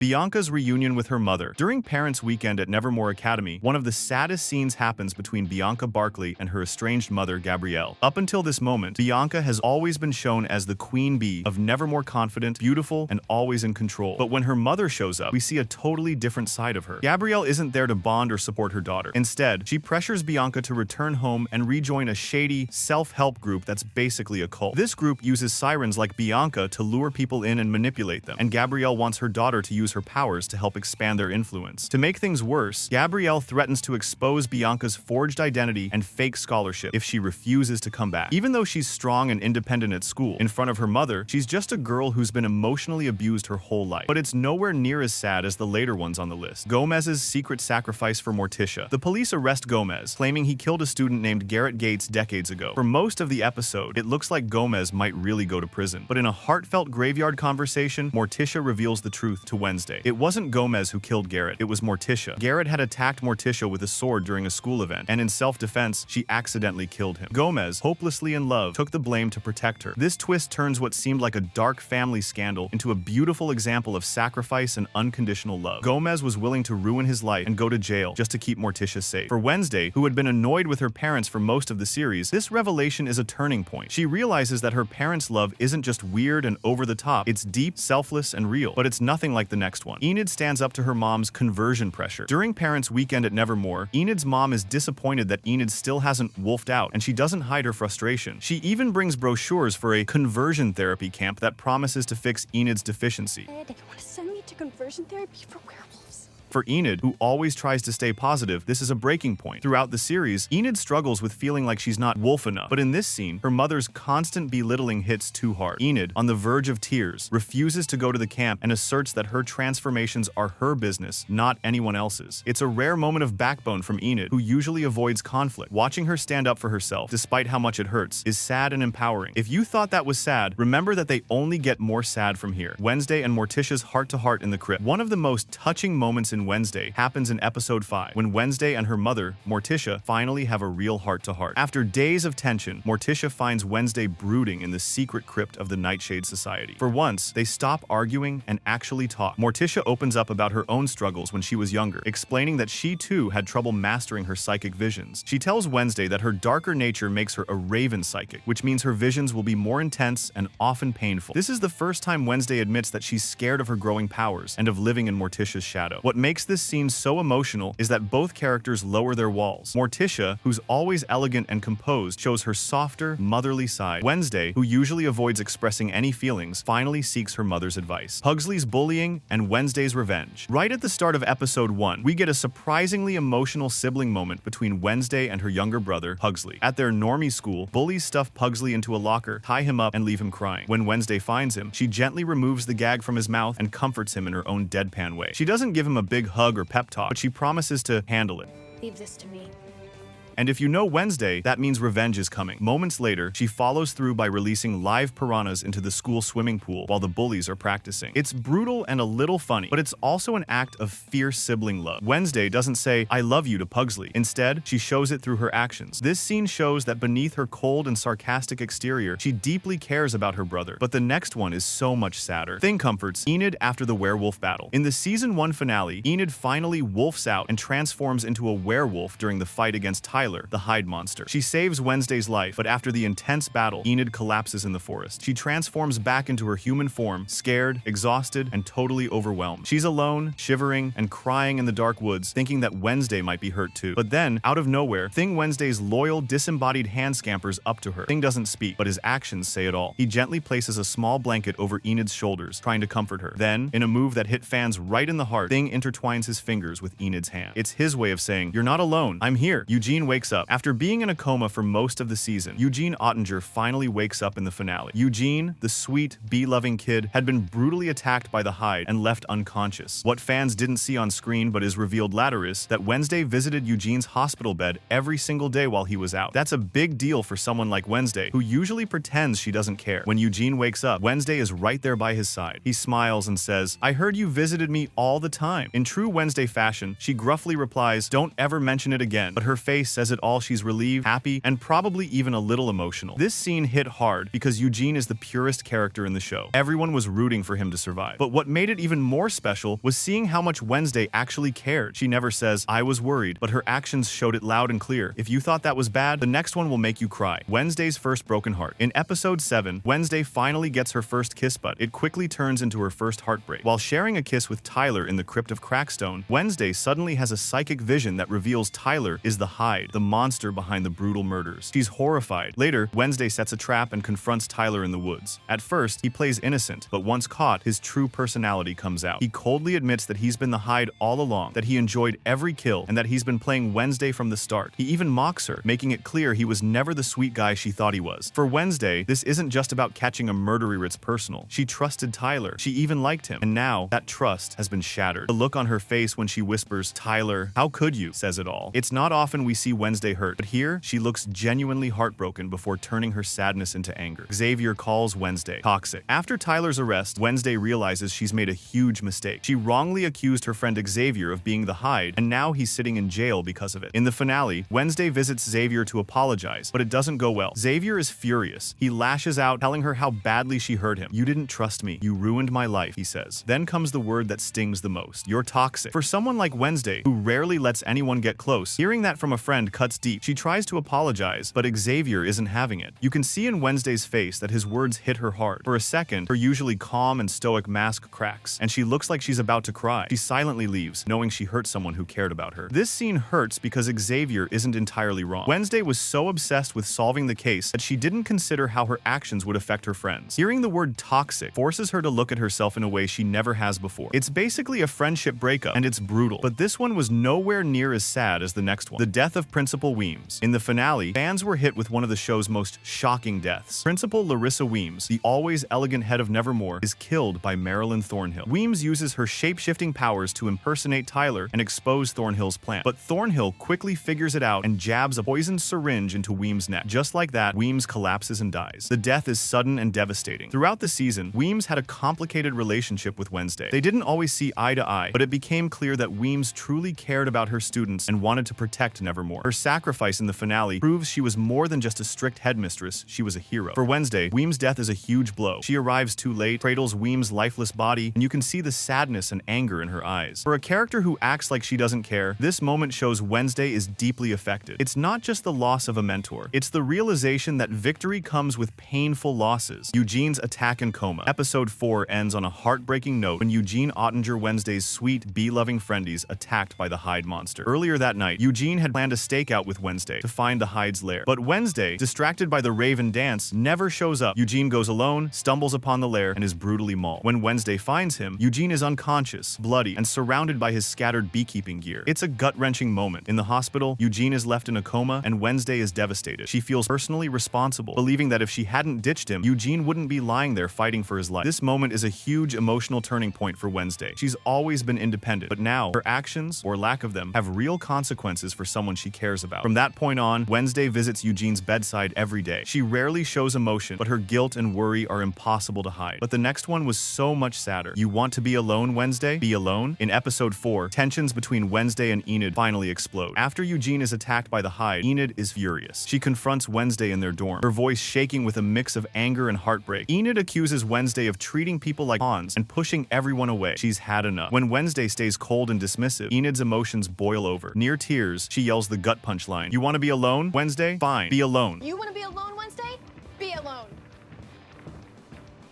Bianca's reunion with her mother. During Parents' Weekend at Nevermore Academy, one of the saddest scenes happens between Bianca Barkley and her estranged mother, Gabrielle. Up until this moment, Bianca has always been shown as the queen bee of Nevermore, confident, beautiful, and always in control. But when her mother shows up, we see a totally different side of her. Gabrielle isn't there to bond or support her daughter. Instead, she pressures Bianca to return home and rejoin a shady, self-help group that's basically a cult. This group uses sirens like Bianca to lure people in and manipulate them, and Gabrielle wants her daughter to use her powers to help expand their influence. To make things worse, Gabrielle threatens to expose Bianca's forged identity and fake scholarship if she refuses to come back. Even though she's strong and independent at school, in front of her mother, she's just a girl who's been emotionally abused her whole life. But it's nowhere near as sad as the later ones on the list. Gomez's secret sacrifice for Morticia. The police arrest Gomez, claiming he killed a student named Garrett Gates decades ago. For most of the episode, it looks like Gomez might really go to prison. But in a heartfelt graveyard conversation, Morticia reveals the truth to Wednesday. It wasn't Gomez who killed Garrett, it was Morticia. Garrett had attacked Morticia with a sword during a school event, and in self-defense, she accidentally killed him. Gomez, hopelessly in love, took the blame to protect her. This twist turns what seemed like a dark family scandal into a beautiful example of sacrifice and unconditional love. Gomez was willing to ruin his life and go to jail just to keep Morticia safe. For Wednesday, who had been annoyed with her parents for most of the series, this revelation is a turning point. She realizes that her parents' love isn't just weird and over the top, it's deep, selfless, and real. But it's nothing like the next one. Enid stands up to her mom's conversion pressure. During Parents' Weekend at Nevermore, Enid's mom is disappointed that Enid still hasn't wolfed out, and she doesn't hide her frustration. She even brings brochures for a conversion therapy camp that promises to fix Enid's deficiency. You want to send me to conversion therapy for werewolves? For Enid, who always tries to stay positive, this is a breaking point. Throughout the series, Enid struggles with feeling like she's not wolf enough. But in this scene, her mother's constant belittling hits too hard. Enid, on the verge of tears, refuses to go to the camp and asserts that her transformations are her business, not anyone else's. It's a rare moment of backbone from Enid, who usually avoids conflict. Watching her stand up for herself, despite how much it hurts, is sad and empowering. If you thought that was sad, remember that they only get more sad from here. Wednesday and Morticia's heart-to-heart in the crypt. One of the most touching moments in Wednesday happens in episode 5, when Wednesday and her mother, Morticia, finally have a real heart-to-heart. After days of tension, Morticia finds Wednesday brooding in the secret crypt of the Nightshade Society. For once, they stop arguing and actually talk. Morticia opens up about her own struggles when she was younger, explaining that she too had trouble mastering her psychic visions. She tells Wednesday that her darker nature makes her a raven psychic, which means her visions will be more intense and often painful. This is the first time Wednesday admits that she's scared of her growing powers and of living in Morticia's shadow. What makes this scene so emotional is that both characters lower their walls. Morticia, who's always elegant and composed, shows her softer, motherly side. Wednesday, who usually avoids expressing any feelings, finally seeks her mother's advice. Pugsley's bullying and Wednesday's revenge. Right at the start of episode 1, we get a surprisingly emotional sibling moment between Wednesday and her younger brother, Pugsley. At their normie school, bullies stuff Pugsley into a locker, tie him up, and leave him crying. When Wednesday finds him, she gently removes the gag from his mouth and comforts him in her own deadpan way. She doesn't give him a big hug or pep talk, but she promises to handle it. Leave this to me. And if you know Wednesday, that means revenge is coming. Moments later, she follows through by releasing live piranhas into the school swimming pool while the bullies are practicing. It's brutal and a little funny, but it's also an act of fierce sibling love. Wednesday doesn't say, "I love you" to Pugsley. Instead, she shows it through her actions. This scene shows that beneath her cold and sarcastic exterior, she deeply cares about her brother. But the next one is so much sadder. Thing comforts Enid after the werewolf battle. In the season 1 finale, Enid finally wolfs out and transforms into a werewolf during the fight against Tyler, the Hyde monster. She saves Wednesday's life, but after the intense battle, Enid collapses in the forest. She transforms back into her human form, scared, exhausted, and totally overwhelmed. She's alone, shivering, and crying in the dark woods, thinking that Wednesday might be hurt too. But then, out of nowhere, Thing Wednesday's loyal, disembodied hand scampers up to her. Thing doesn't speak, but his actions say it all. He gently places a small blanket over Enid's shoulders, trying to comfort her. Then, in a move that hit fans right in the heart, Thing intertwines his fingers with Enid's hand. It's his way of saying, "You're not alone. I'm here." Eugene wakes up. After being in a coma for most of the season, Eugene Ottinger finally wakes up in the finale. Eugene, the sweet, bee-loving kid, had been brutally attacked by the Hyde and left unconscious. What fans didn't see on screen but is revealed later is that Wednesday visited Eugene's hospital bed every single day while he was out. That's a big deal for someone like Wednesday, who usually pretends she doesn't care. When Eugene wakes up, Wednesday is right there by his side. He smiles and says, "I heard you visited me all the time." In true Wednesday fashion, she gruffly replies, "Don't ever mention it again," but her face says says it all. She's relieved, happy, and probably even a little emotional. This scene hit hard because Eugene is the purest character in the show. Everyone was rooting for him to survive. But what made it even more special was seeing how much Wednesday actually cared. She never says, "I was worried," but her actions showed it loud and clear. If you thought that was bad, the next one will make you cry. Wednesday's first broken heart. In episode 7, Wednesday finally gets her first kiss, but it quickly turns into her first heartbreak. While sharing a kiss with Tyler in the crypt of Crackstone, Wednesday suddenly has a psychic vision that reveals Tyler is the Hyde, the monster behind the brutal murders. She's horrified. Later, Wednesday sets a trap and confronts Tyler in the woods. At first, he plays innocent, but once caught, his true personality comes out. He coldly admits that he's been the Hyde all along, that he enjoyed every kill, and that he's been playing Wednesday from the start. He even mocks her, making it clear he was never the sweet guy she thought he was. For Wednesday, this isn't just about catching a murderer, it's personal. She trusted Tyler. She even liked him. And now, that trust has been shattered. The look on her face when she whispers, "Tyler, how could you?" says it all. It's not often we see Wednesday hurt, but here, she looks genuinely heartbroken before turning her sadness into anger. Xavier calls Wednesday toxic. After Tyler's arrest, Wednesday realizes she's made a huge mistake. She wrongly accused her friend Xavier of being the Hyde, and now he's sitting in jail because of it. In the finale, Wednesday visits Xavier to apologize, but it doesn't go well. Xavier is furious. He lashes out, telling her how badly she hurt him. "You didn't trust me. You ruined my life," he says. Then comes the word that stings the most. "You're toxic." For someone like Wednesday, who rarely lets anyone get close, hearing that from a friend cuts deep. She tries to apologize, but Xavier isn't having it. You can see in Wednesday's face that his words hit her hard. For a second, her usually calm and stoic mask cracks, and she looks like she's about to cry. She silently leaves, knowing she hurt someone who cared about her. This scene hurts because Xavier isn't entirely wrong. Wednesday was so obsessed with solving the case that she didn't consider how her actions would affect her friends. Hearing the word toxic forces her to look at herself in a way she never has before. It's basically a friendship breakup, and it's brutal. But this one was nowhere near as sad as the next one. The death of Principal Weems. In the finale, fans were hit with one of the show's most shocking deaths. Principal Larissa Weems, the always elegant head of Nevermore, is killed by Marilyn Thornhill. Weems uses her shape-shifting powers to impersonate Tyler and expose Thornhill's plan. But Thornhill quickly figures it out and jabs a poisoned syringe into Weems' neck. Just like that, Weems collapses and dies. The death is sudden and devastating. Throughout the season, Weems had a complicated relationship with Wednesday. They didn't always see eye to eye, but it became clear that Weems truly cared about her students and wanted to protect Nevermore. Her sacrifice in the finale proves she was more than just a strict headmistress, she was a hero. For Wednesday, Weems' death is a huge blow. She arrives too late, cradles Weems' lifeless body, and you can see the sadness and anger in her eyes. For a character who acts like she doesn't care, this moment shows Wednesday is deeply affected. It's not just the loss of a mentor, it's the realization that victory comes with painful losses. Eugene's attack and coma. Episode 4 ends on a heartbreaking note when Eugene Ottinger, Wednesday's sweet, bee-loving friend, is attacked by the Hyde monster. Earlier that night, Eugene had planned a stakeout with Wednesday to find the Hyde's lair. But Wednesday, distracted by the Raven dance, never shows up. Eugene goes alone, stumbles upon the lair, and is brutally mauled. When Wednesday finds him, Eugene is unconscious, bloody, and surrounded by his scattered beekeeping gear. It's a gut-wrenching moment. In the hospital, Eugene is left in a coma, and Wednesday is devastated. She feels personally responsible, believing that if she hadn't ditched him, Eugene wouldn't be lying there fighting for his life. This moment is a huge emotional turning point for Wednesday. She's always been independent, but now her actions, or lack of them, have real consequences for someone she cares about. From that point on, Wednesday visits Eugene's bedside every day. She rarely shows emotion, but her guilt and worry are impossible to hide. But the next one was so much sadder. You want to be alone, Wednesday? Be alone? In episode 4, tensions between Wednesday and Enid finally explode. After Eugene is attacked by the Hyde, Enid is furious. She confronts Wednesday in their dorm, her voice shaking with a mix of anger and heartbreak. Enid accuses Wednesday of treating people like pawns and pushing everyone away. She's had enough. When Wednesday stays cold and dismissive, Enid's emotions boil over. Near tears, she yells the gut punch line. "You want to be alone, Wednesday? Fine, be alone." You want to be alone, Wednesday? Be alone.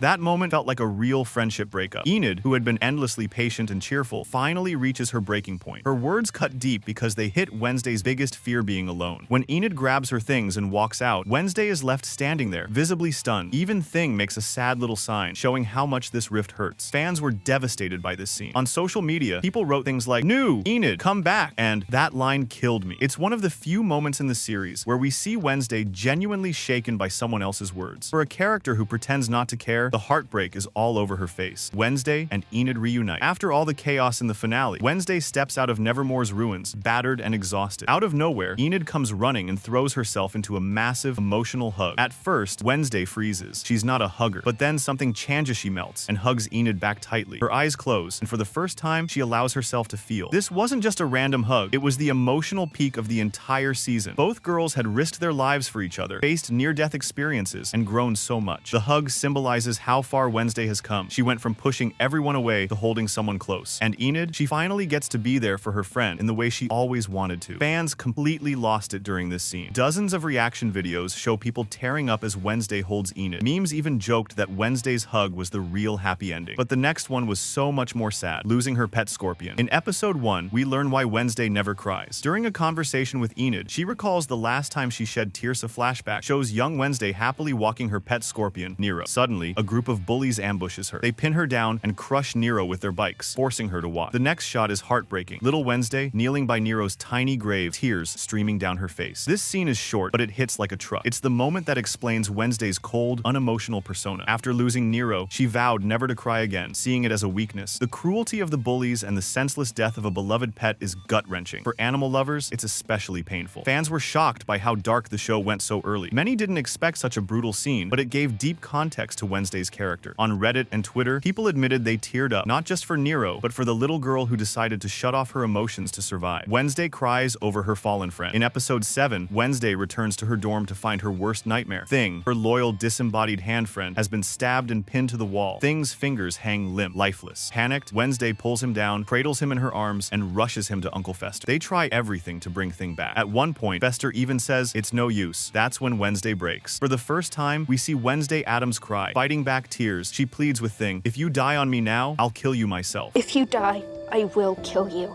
That moment felt like a real friendship breakup. Enid, who had been endlessly patient and cheerful, finally reaches her breaking point. Her words cut deep because they hit Wednesday's biggest fear, being alone. When Enid grabs her things and walks out, Wednesday is left standing there, visibly stunned. Even Thing makes a sad little sign, showing how much this rift hurts. Fans were devastated by this scene. On social media, people wrote things like, "New, Enid, come back," and "That line killed me." It's one of the few moments in the series where we see Wednesday genuinely shaken by someone else's words. For a character who pretends not to care, there, the heartbreak is all over her face. Wednesday and Enid reunite. After all the chaos in the finale, Wednesday steps out of Nevermore's ruins, battered and exhausted. Out of nowhere, Enid comes running and throws herself into a massive emotional hug. At first, Wednesday freezes. She's not a hugger, but then something changes. She melts and hugs Enid back tightly. Her eyes close, and for the first time, she allows herself to feel. This wasn't just a random hug, it was the emotional peak of the entire season. Both girls had risked their lives for each other, faced near-death experiences, and grown so much. The hug symbolizes how far Wednesday has come. She went from pushing everyone away to holding someone close. And Enid, she finally gets to be there for her friend in the way she always wanted to. Fans completely lost it during this scene. Dozens of reaction videos show people tearing up as Wednesday holds Enid. Memes even joked that Wednesday's hug was the real happy ending. But the next one was so much more sad, losing her pet scorpion. In episode 1, we learn why Wednesday never cries. During a conversation with Enid, she recalls the last time she shed tears. A flashback shows young Wednesday happily walking her pet scorpion, Nero. Suddenly, a group of bullies ambushes her. They pin her down and crush Nero with their bikes, forcing her to walk. The next shot is heartbreaking. Little Wednesday kneeling by Nero's tiny grave, tears streaming down her face. This scene is short, but it hits like a truck. It's the moment that explains Wednesday's cold, unemotional persona. After losing Nero, she vowed never to cry again, seeing it as a weakness. The cruelty of the bullies and the senseless death of a beloved pet is gut-wrenching. For animal lovers, it's especially painful. Fans were shocked by how dark the show went so early. Many didn't expect such a brutal scene, but it gave deep context to Wednesday's character. On Reddit and Twitter, people admitted they teared up, not just for Nero, but for the little girl who decided to shut off her emotions to survive. Wednesday cries over her fallen friend. In episode 7, Wednesday returns to her dorm to find her worst nightmare. Thing, her loyal disembodied hand friend, has been stabbed and pinned to the wall. Thing's fingers hang limp, lifeless. Panicked, Wednesday pulls him down, cradles him in her arms, and rushes him to Uncle Fester. They try everything to bring Thing back. At one point, Fester even says it's no use. That's when Wednesday breaks. For the first time, we see Wednesday Addams cry. Fighting back tears, she pleads with Thing, "If you die on me now, I'll kill you myself." If you die, I will kill you.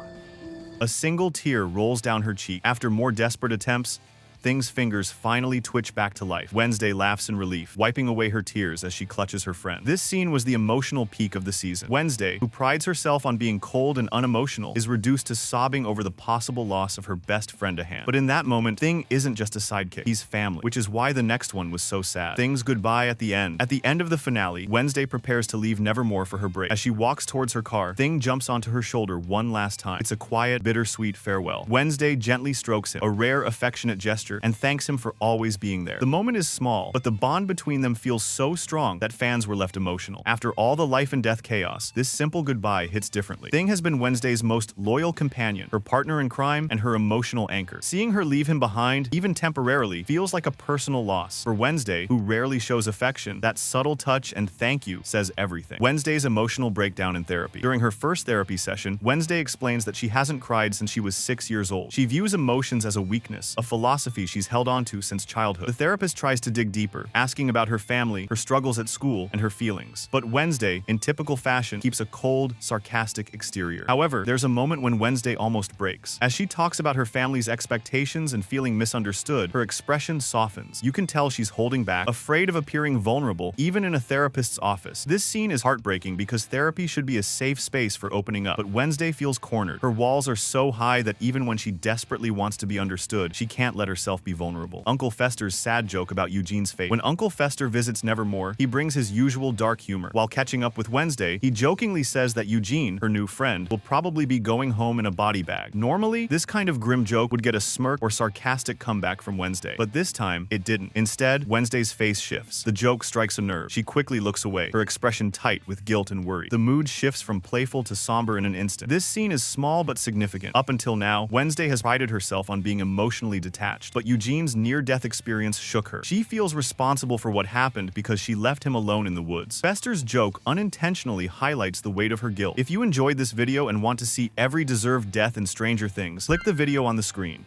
A single tear rolls down her cheek. After more desperate attempts, Thing's fingers finally twitch back to life. Wednesday laughs in relief, wiping away her tears as she clutches her friend. This scene was the emotional peak of the season. Wednesday, who prides herself on being cold and unemotional, is reduced to sobbing over the possible loss of her best friend to hand. But in that moment, Thing isn't just a sidekick, he's family, which is why the next one was so sad. Thing's goodbye at the end. At the end of the finale, Wednesday prepares to leave Nevermore for her break. As she walks towards her car, Thing jumps onto her shoulder one last time. It's a quiet, bittersweet farewell. Wednesday gently strokes him, a rare affectionate gesture, and thanks him for always being there. The moment is small, but the bond between them feels so strong that fans were left emotional. After all the life and death chaos, this simple goodbye hits differently. Thing has been Wednesday's most loyal companion, her partner in crime, and her emotional anchor. Seeing her leave him behind, even temporarily, feels like a personal loss. For Wednesday, who rarely shows affection, that subtle touch and thank you says everything. Wednesday's emotional breakdown in therapy. During her first therapy session, Wednesday explains that she hasn't cried since she was 6 years old. She views emotions as a weakness, a philosophy she's held onto since childhood. The therapist tries to dig deeper, asking about her family, her struggles at school, and her feelings. But Wednesday, in typical fashion, keeps a cold, sarcastic exterior. However, there's a moment when Wednesday almost breaks. As she talks about her family's expectations and feeling misunderstood, her expression softens. You can tell she's holding back, afraid of appearing vulnerable, even in a therapist's office. This scene is heartbreaking because therapy should be a safe space for opening up, but Wednesday feels cornered. Her walls are so high that even when she desperately wants to be understood, she can't let herself be vulnerable. Uncle Fester's sad joke about Eugene's fate. When Uncle Fester visits Nevermore, he brings his usual dark humor. While catching up with Wednesday, he jokingly says that Eugene, her new friend, will probably be going home in a body bag. Normally, this kind of grim joke would get a smirk or sarcastic comeback from Wednesday, but this time, it didn't. Instead, Wednesday's face shifts. The joke strikes a nerve. She quickly looks away, her expression tight with guilt and worry. The mood shifts from playful to somber in an instant. This scene is small but significant. Up until now, Wednesday has prided herself on being emotionally detached, but Eugene's near-death experience shook her. She feels responsible for what happened because she left him alone in the woods. Fester's joke unintentionally highlights the weight of her guilt. If you enjoyed this video and want to see every deserved death in Stranger Things, click the video on the screen.